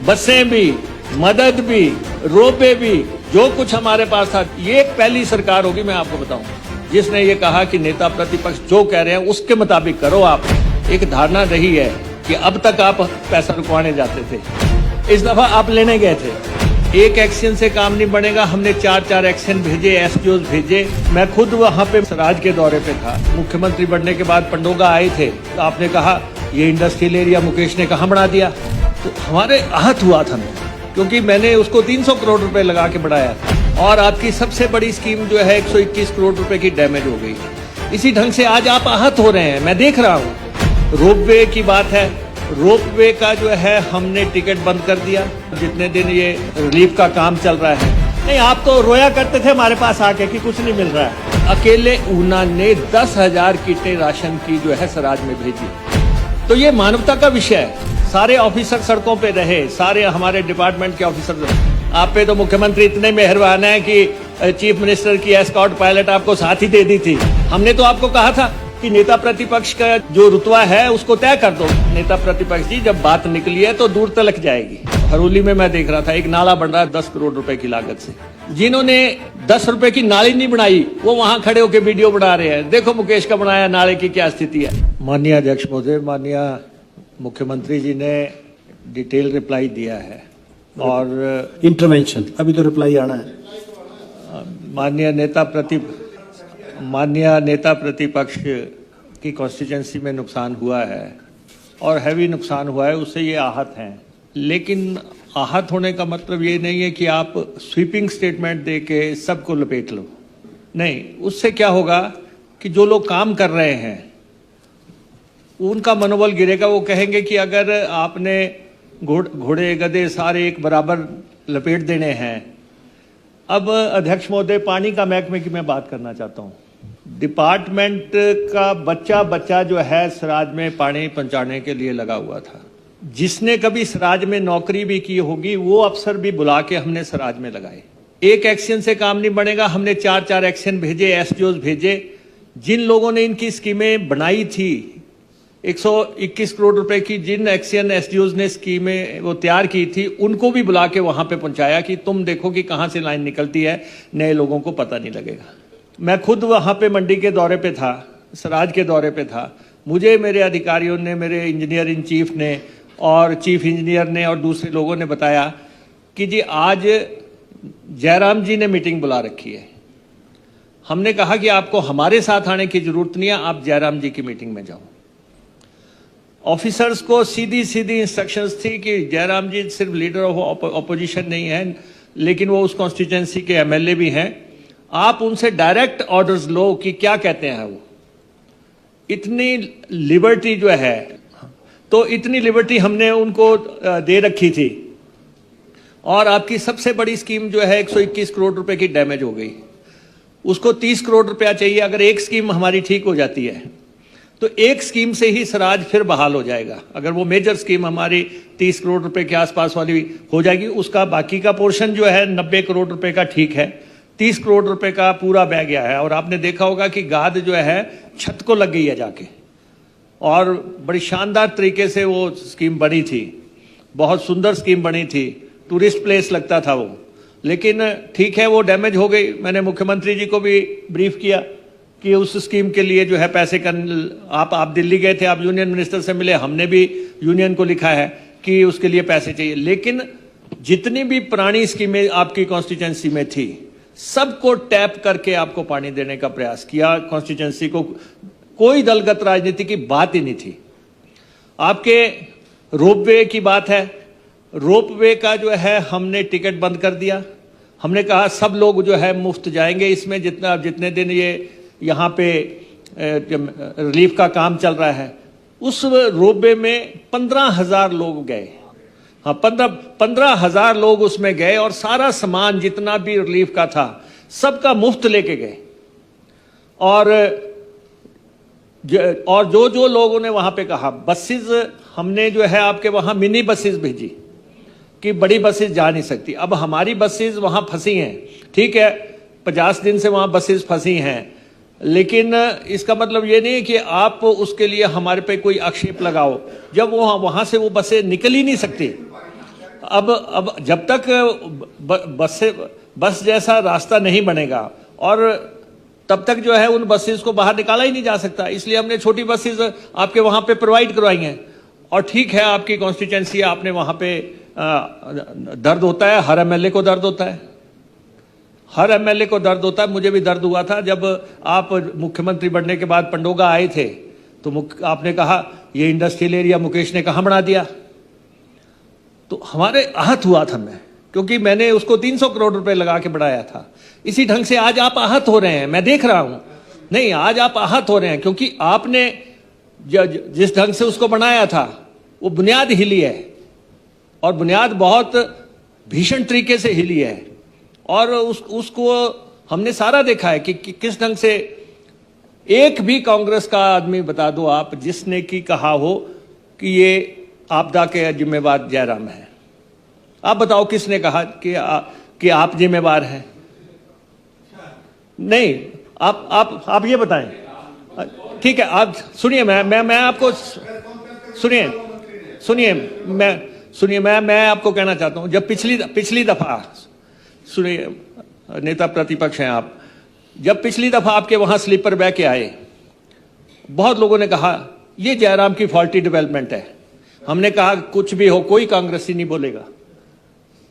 बसें भी, मदद भी, रोपे भी, जो कुछ हमारे पास था, ये पहली सरकार होगी मैं आपको बताऊं जिसने ये कहा कि नेता प्रतिपक्ष जो कह रहे हैं उसके मुताबिक करो। आप एक धारणा रही है कि अब तक आप पैसा रुकवाने जाते थे, इस दफा आप लेने गए थे। एक एक्शन से काम नहीं बनेगा, हमने 4 एक्शन भेजे, एसपीओ भेजे। मैं खुद वहां पे सराज के दौरे पे था, मुख्यमंत्री बनने के बाद पंडोगा आए थे, तो आपने कहा ये इंडस्ट्रियल एरिया मुकेश ने कहाँ बना दिया, तो हमारे आहत हुआ था, क्योंकि मैंने उसको 300 करोड़ रुपए लगा के बढ़ाया था। और आपकी सबसे बड़ी स्कीम जो है 121 करोड़ रुपए की डैमेज हो गई। इसी ढंग से आज आप आहत हो रहे हैं, मैं देख रहा हूँ। रोपवे की बात है, रोपवे का जो है हमने टिकट बंद कर दिया जितने दिन ये रिलीफ का काम चल रहा है। नहीं, आप तो रोया करते थे हमारे पास आके कि कुछ नहीं मिल रहा है। अकेले ऊना ने 10,000 किटें राशन की जो है सराज में भेजी। तो ये मानवता का विषय है। सारे ऑफिसर सड़कों पे रहे, सारे हमारे डिपार्टमेंट के ऑफिसर। आप पे तो मुख्यमंत्री इतने मेहरबान है कि चीफ मिनिस्टर की एस्कॉर्ट पायलट आपको साथ ही दे दी थी। हमने तो आपको कहा था कि नेता प्रतिपक्ष का जो रुतबा है उसको तय कर दो। नेता प्रतिपक्ष जी, जब बात निकली है तो दूर तलक जाएगी। हरोली में मैं देख रहा था एक नाला बन रहा है 10 करोड़ रुपए की लागत से। जिन्होंने 10 रुपए की नाली नहीं बनाई वो वहां खड़े होकर वीडियो बना रहे हैं, देखो मुकेश का बनाया नाले की क्या स्थिति है। माननीय अध्यक्ष महोदय, माननीय मुख्यमंत्री जी ने डिटेल रिप्लाई दिया है और इंटरवेंशन अभी तो रिप्लाई आना है। माननीय नेता प्रतिपक्ष की कॉन्स्टिट्यूंसी में नुकसान हुआ है और हैवी नुकसान हुआ है, उससे ये आहत हैं। लेकिन आहत होने का मतलब ये नहीं है कि आप स्वीपिंग स्टेटमेंट दे के सबको लपेट लो। नहीं, उससे क्या होगा कि जो लोग काम कर रहे हैं उनका मनोबल गिरेगा। वो कहेंगे कि अगर आपने घोड़े गधे सारे एक बराबर लपेट देने हैं। अब अध्यक्ष महोदय, पानी का महकमे की मैं बात करना चाहता हूँ। डिपार्टमेंट का बच्चा जो है सराज में पानी पहुंचाने के लिए लगा हुआ था। जिसने कभी सराज में नौकरी भी की होगी वो अफसर भी बुला के हमने सराज में लगाए। एक एक्शन से काम नहीं बनेगा, हमने 4 एक्शन भेजे, एसडीओ भेजे। जिन लोगों ने इनकी स्कीमें बनाई थी 121 करोड़ रुपए की, जिन एक्शन एसडीओज ने स्कीमें वो तैयार की थी, उनको भी बुला के वहां पे पहुंचाया कि तुम देखो कि कहां से लाइन निकलती है, नए लोगों को पता नहीं लगेगा। मैं खुद वहां पे मंडी के दौरे पे था, सराज के दौरे पे था। मुझे मेरे अधिकारियों ने, मेरे इंजीनियर इन चीफ ने और चीफ इंजीनियर ने और दूसरे लोगों ने बताया कि जी आज जयराम जी ने मीटिंग बुला रखी है। हमने कहा कि आपको हमारे साथ आने की जरूरत नहीं है, आप जयराम जी की मीटिंग में जाओ। ऑफिसर्स को सीधी इंस्ट्रक्शंस थी कि जयराम जी सिर्फ लीडर ऑफ ऑपोजिशन नहीं है, लेकिन वो उस कॉन्स्टिट्यूंसी के एमएलए भी हैं। आप उनसे डायरेक्ट ऑर्डर्स लो कि क्या कहते हैं वो। इतनी लिबर्टी जो है, तो इतनी लिबर्टी हमने उनको दे रखी थी। और आपकी सबसे बड़ी स्कीम जो है 121 करोड़ रुपए की डैमेज हो गई, उसको 30 करोड़ रुपया चाहिए। अगर एक स्कीम हमारी ठीक हो जाती है तो एक स्कीम से ही सराज फिर बहाल हो जाएगा। अगर वो मेजर स्कीम हमारी 30 करोड़ रुपए के आसपास वाली हो जाएगी, उसका बाकी का पोर्शन जो है 90 करोड़ रुपए का ठीक है, 30 करोड़ रुपए का पूरा बह गया है। और आपने देखा होगा कि गाद जो है छत को लग गई है जाके, और बड़ी शानदार तरीके से वो स्कीम बनी थी, बहुत सुंदर स्कीम बनी थी, टूरिस्ट प्लेस लगता था वो। लेकिन ठीक है, वो डैमेज हो गई। मैंने मुख्यमंत्री जी को भी ब्रीफ किया कि उस स्कीम के लिए जो है पैसे आप दिल्ली गए थे, आप यूनियन मिनिस्टर से मिले, हमने भी यूनियन को लिखा है कि उसके लिए पैसे चाहिए। लेकिन जितनी भी पुरानी स्कीमें आपकी कॉन्स्टिट्यूंसी में थी, सबको टैप करके आपको पानी देने का प्रयास किया। कॉन्स्टिट्यूंसी को कोई दलगत राजनीति की बात ही नहीं थी। आपके रोपवे की बात है, रोपवे का जो है हमने टिकट बंद कर दिया। हमने कहा सब लोग जो है मुफ्त जाएंगे इसमें, जितने दिन ये यहाँ पे रिलीफ का काम चल रहा है। उस रोपवे में 15,000 लोग गए। हाँ, 15,000 लोग उसमें गए और सारा सामान जितना भी रिलीफ का था सबका मुफ्त लेके गए। और जो लोगों ने वहां पे कहा, बसेस हमने जो है आपके वहां मिनी बसेस भेजी कि बड़ी बसेस जा नहीं सकती। अब हमारी बसेस वहां फंसी हैं, ठीक है, 50 दिन से वहां बसेस फंसी हैं, लेकिन इसका मतलब ये नहीं है कि आप उसके लिए हमारे पे कोई आक्षेप लगाओ। जब वहां से वो बसें निकल ही नहीं सकती, अब जब तक बस जैसा रास्ता नहीं बनेगा और तब तक जो है उन बसेस को बाहर निकाला ही नहीं जा सकता, इसलिए हमने छोटी बसेस आपके वहां पे प्रोवाइड करवाई हैं। और ठीक है, आपकी कॉन्स्टिट्यूंसी, आपने वहां पे दर्द होता है, हर एमएलए को दर्द होता है, हर एमएलए को दर्द होता है। मुझे भी दर्द हुआ था जब आप मुख्यमंत्री बनने के बाद पंडोगा आए थे, तो आपने कहा ये इंडस्ट्रियल एरिया मुकेश ने कहां बना दिया, तो हमारे आहत हुआ था मैं, क्योंकि मैंने उसको 300 करोड़ रुपए लगा के बढ़ाया था। इसी ढंग से आज आप आहत हो रहे हैं, मैं देख रहा हूं। नहीं, आज आप आहत हो रहे हैं क्योंकि आपने जिस ढंग से उसको बनाया था वो बुनियाद हिली है, और बुनियाद बहुत भीषण तरीके से हिली है। और उसको हमने सारा देखा है कि किस ढंग से एक भी कांग्रेस का आदमी बता दो आप जिसने की कहा हो कि ये आपदा के जिम्मेवार जयराम है। आप बताओ किसने कहा कि आप जिम्मेवार हैं? नहीं, आप ये बताएं। ठीक है, आप सुनिए, मैं आपको सुनिए, मैं आपको कहना चाहता हूं, जब पिछली दफा, सुनिए नेता प्रतिपक्ष हैं आप, जब पिछली दफा आपके वहां स्लीपर बह के आए, बहुत लोगों ने कहा ये जयराम की फॉल्टी डेवलपमेंट है। हमने कहा कुछ भी हो, कोई कांग्रेसी नहीं बोलेगा।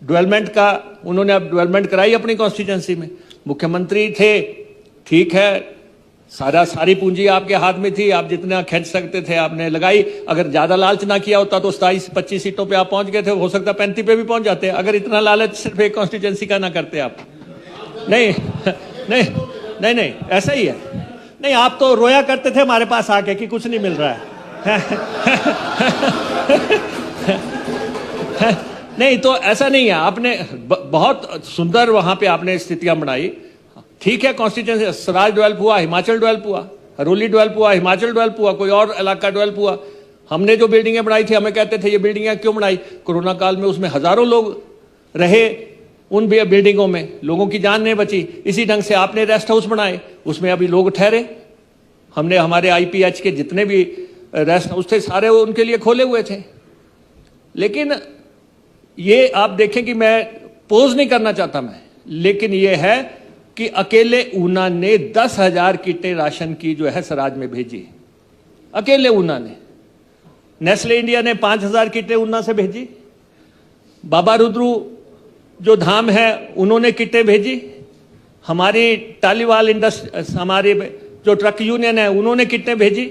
डेवलपमेंट का उन्होंने अब डेवलपमेंट कराई अपनी कॉन्स्टिट्यूंसी में, मुख्यमंत्री थे, ठीक है, सारी पूंजी आपके हाथ में थी, आप जितना खींच सकते थे आपने लगाई। अगर ज्यादा लालच ना किया होता तो 27-25 सीटों पे आप पहुंच गए थे, हो सकता 35 पे भी पहुंच जाते, अगर इतना लालच सिर्फ एक कॉन्स्टिट्यूंसी का ना करते आप। नहीं नहीं नहीं नहीं, ऐसा ही है। नहीं, आप तो रोया करते थे हमारे पास आके कि कुछ नहीं मिल रहा है। नहीं, तो ऐसा नहीं है, आपने बहुत सुंदर वहां पे आपने स्थितियां बनाई। ठीक है, कॉन्स्टिट्यूंसी, सराज डेवलप हुआ, हिमाचल डेवलप हुआ, हरोली डेवलप हुआ, हिमाचल डेवलप हुआ, कोई और इलाका डेवलप हुआ। हमने जो बिल्डिंगें बनाई थी, हमें कहते थे ये बिल्डिंगें क्यों बनाई? कोरोना काल में उसमें हजारों लोग रहे, उन बिल्डिंगों में लोगों की जान नहीं बची। इसी ढंग से आपने रेस्ट हाउस बनाए, उसमें अभी लोग ठहरे। हमने हमारे आईपीएच के जितने भी रेस्ट हाउस थे सारे उनके लिए खोले हुए थे। लेकिन ये आप देखें कि मैं पोज नहीं करना चाहता मैं, लेकिन ये है कि अकेले ऊना ने 10,000 किटें राशन की जो है सराज में भेजी, अकेले ऊना ने। नेस्ले इंडिया ने 5,000 किटें ऊना से भेजी। बाबा रुद्रू जो धाम है उन्होंने किटें भेजी। हमारी टालीवाल इंडस्ट्री, हमारी जो ट्रक यूनियन है उन्होंने किटें भेजी।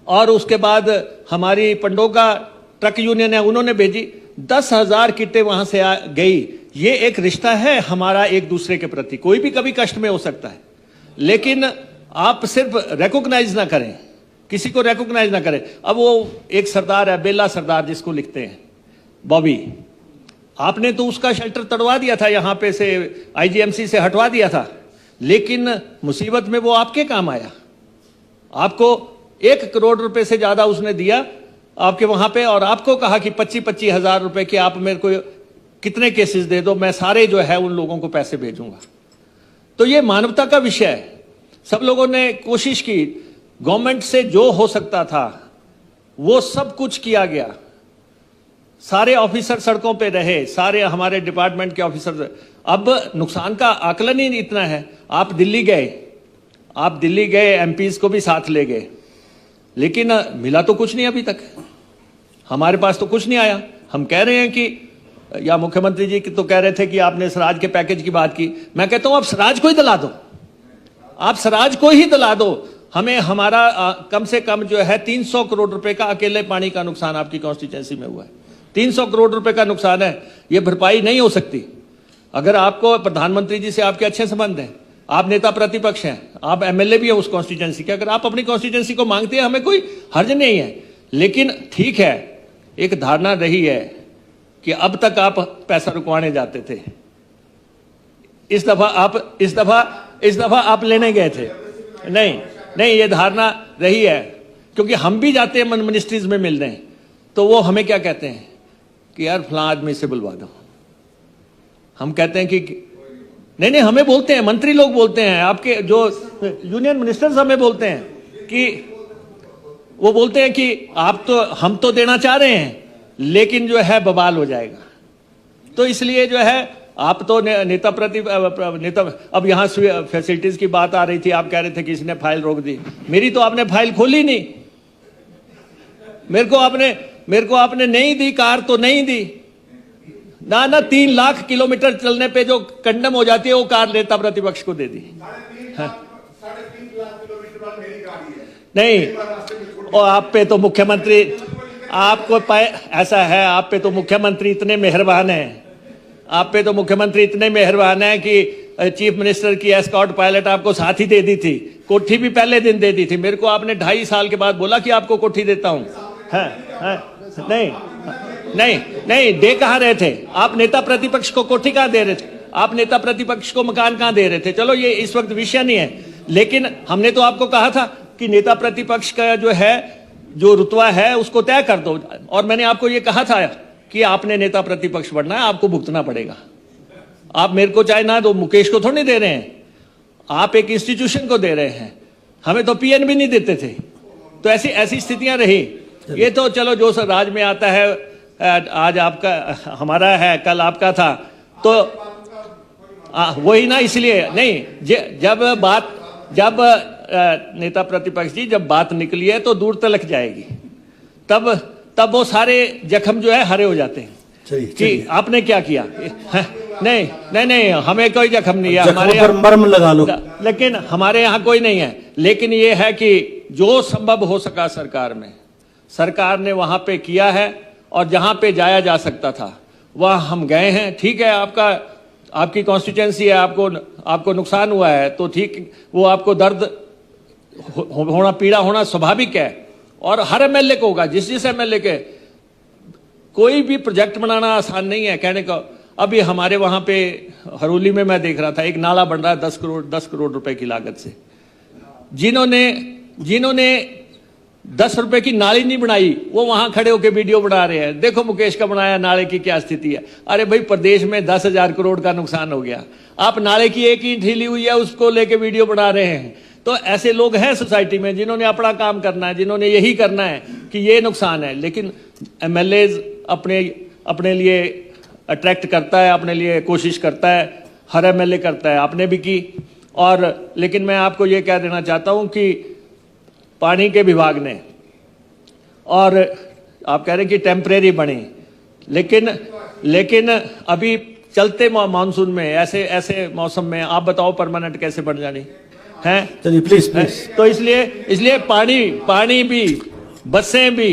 और उसके बाद हमारी पंडोगा ट्रक यूनियन है उन्होंने भेजी। 10,000 किटें वहां से गई। ये एक रिश्ता है हमारा एक दूसरे के प्रति। कोई भी कभी कष्ट में हो सकता है, लेकिन आप सिर्फ रिकॉग्नाइज ना करें, किसी को रिकॉग्नाइज ना करें। अब वो एक सरदार है, बेला सरदार जिसको लिखते हैं, बॉबी, आपने तो उसका शेल्टर तोड़वा दिया था, यहां पे से आईजीएमसी से हटवा दिया था, लेकिन मुसीबत में वो आपके काम आया। आपको 1 करोड़ रुपए से ज्यादा उसने दिया आपके वहां पे, और आपको कहा कि 25-25 हजार रुपए के आप मेरे को कितने केसेस दे दो, मैं सारे जो है उन लोगों को पैसे भेजूंगा। तो ये मानवता का विषय है। सब लोगों ने कोशिश की, गवर्नमेंट से जो हो सकता था वो सब कुछ किया गया। सारे ऑफिसर सड़कों पे रहे, सारे हमारे डिपार्टमेंट के ऑफिसर। अब नुकसान का आकलन ही इतना है। आप दिल्ली गए, एमपीज को भी साथ ले गए, लेकिन मिला तो कुछ नहीं अभी तक। हमारे पास तो कुछ नहीं आया। हम कह रहे हैं कि, या मुख्यमंत्री जी तो कह रहे थे कि आपने स्वराज के पैकेज की बात की। मैं कहता हूं आप स्वराज को ही दिला दो, आप स्वराज को ही दिला दो। हमें हमारा कम से कम जो है 300 करोड़ रुपए का अकेले पानी का नुकसान आपकी कॉन्स्टिट्यूंसी में हुआ है। 300 करोड़ रुपए का नुकसान है, यह भरपाई नहीं हो सकती। अगर आपको प्रधानमंत्री जी से आपके अच्छे संबंध हैं, आप नेता प्रतिपक्ष हैं, आप एमएलए भी हैं उस कॉन्स्टिट्यूंसी के, अगर आप अपनी कॉन्स्टिट्यूंसी को मांगते हैं, हमें कोई हर्ज नहीं है। लेकिन ठीक है, एक धारणा रही है कि अब तक आप पैसा रुकवाने जाते थे, इस दफा आप लेने गए थे। नहीं, ये धारणा रही है, क्योंकि हम भी जाते हैं मिनिस्ट्रीज में मिलने, तो वो हमें क्या कहते हैं कि यार फलां आदमी से बुलवा दो। हम कहते हैं कि नहीं, हमें बोलते हैं, मंत्री लोग बोलते हैं, आपके जो यूनियन मिनिस्टर्स हमें बोलते हैं कि वो बोलते हैं कि हम तो देना चाह रहे हैं, लेकिन जो है बवाल हो जाएगा। तो इसलिए जो है आप तो नेता अब यहाँ फैसिलिटीज की बात आ रही थी, आप कह रहे थे कि इसने फाइल रोक दी। मेरी तो आपने फाइल खोली नहीं, मेरे को आपने नहीं दी कार, तो नहीं दी ना 3 लाख किलोमीटर चलने पे जो कंडम हो जाती है वो कार नेता प्रतिपक्ष को दे दी। नहीं, और आप पे तो मुख्यमंत्री, आपको ऐसा है, आप पे तो मुख्यमंत्री इतने मेहरबान हैं, आप पे तो मुख्यमंत्री इतने मेहरबान हैं कि चीफ मिनिस्टर की एस्कॉर्ट पायलट आपको साथ ही दे दी थी, कोठी भी पहले दिन दे दी थी। मेरे को आपने 2.5 साल के बाद बोला कि आपको कोठी देता हूं। नहीं, दे कहां रहे थे आप? नेता प्रतिपक्ष को कोठी कहां दे रहे थे आप? नेता प्रतिपक्ष को मकान कहां दे रहे थे? चलो ये इस वक्त विषय नहीं है, लेकिन हमने तो आपको कहा था कि नेता प्रतिपक्ष का जो है, जो रुतबा है उसको तय कर दो। और मैंने आपको ये कहा था कि आपने नेता प्रतिपक्ष बनना है, आपको भुगतना पड़ेगा। आप मेरे को चाहे ना दो, मुकेश को थोड़ी नहीं दे रहे हैं, आप एक इंस्टीट्यूशन को दे रहे हैं। हमें तो पीएन भी नहीं देते थे। तो ऐसी स्थितियां रही। ये तो चलो जो राज में आता है, आज आपका हमारा है, कल आपका था, तो वही ना। इसलिए नहीं, जब नेता प्रतिपक्ष जी जब बात निकली है तो दूर तलक जाएगी, तब वो सारे जख्म जो है हरे हो जाते हैं कि आपने क्या किया। नहीं, हमें कोई जख्म नहीं है, हमारे यहाँ मर्म लगा लो, लेकिन हमारे यहाँ कोई नहीं है। लेकिन ये है कि जो संभव हो सका सरकार ने वहां पे किया है, और जहां पे जाया जा सकता था वहां हम गए हैं। ठीक है, आपकी कॉन्स्टिट्यूएंसी है, आपको नुकसान हुआ है तो ठीक, वो आपको दर्द होना, पीड़ा होना स्वाभाविक है, और हर एमएलए को होगा। जिस एमएलए के, कोई भी प्रोजेक्ट बनाना आसान नहीं है कहने का। अभी हमारे वहां पे हरोली में मैं देख रहा था, एक नाला बन रहा है 10 करोड़ रुपए की लागत से। जिन्होंने 10 रुपए की नाली नहीं बनाई, वो वहां खड़े होकर वीडियो बना रहे हैं, देखो मुकेश का बनाया नाले की क्या स्थिति है। अरे भाई, प्रदेश में 10,000 करोड़ का नुकसान हो गया, आप नाले की एक ईंट हिली हुई है उसको लेके वीडियो बना रहे हैं। तो ऐसे लोग हैं सोसाइटी में जिन्होंने अपना काम करना है, जिन्होंने यही करना है कि ये नुकसान है। लेकिन एमएलए अपने लिए अट्रैक्ट करता है, अपने लिए कोशिश करता है, हर एमएलए करता है, आपने भी की। और लेकिन मैं आपको ये कह देना चाहता हूं कि पानी के विभाग ने, और आप कह रहे हैं कि टेम्परेरी बनी, लेकिन अभी चलते मानसून में, ऐसे मौसम में आप बताओ परमानेंट कैसे बन जानी है? चलिए प्लीज। तो इसलिए पानी भी, बसें भी,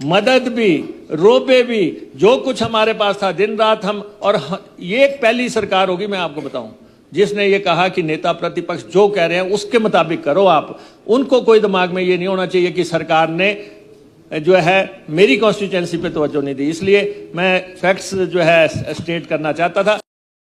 मदद भी, रोपे भी, जो कुछ हमारे पास था, दिन रात हम। और ये एक पहली सरकार होगी, मैं आपको बताऊं, जिसने ये कहा कि नेता प्रतिपक्ष जो कह रहे हैं उसके मुताबिक करो आप। उनको कोई दिमाग में ये नहीं होना चाहिए कि सरकार ने जो है मेरी कॉन्स्टिट्यूएंसी पे तवज्जो नहीं दी। इसलिए मैं फैक्ट्स जो है स्टेट करना चाहता था।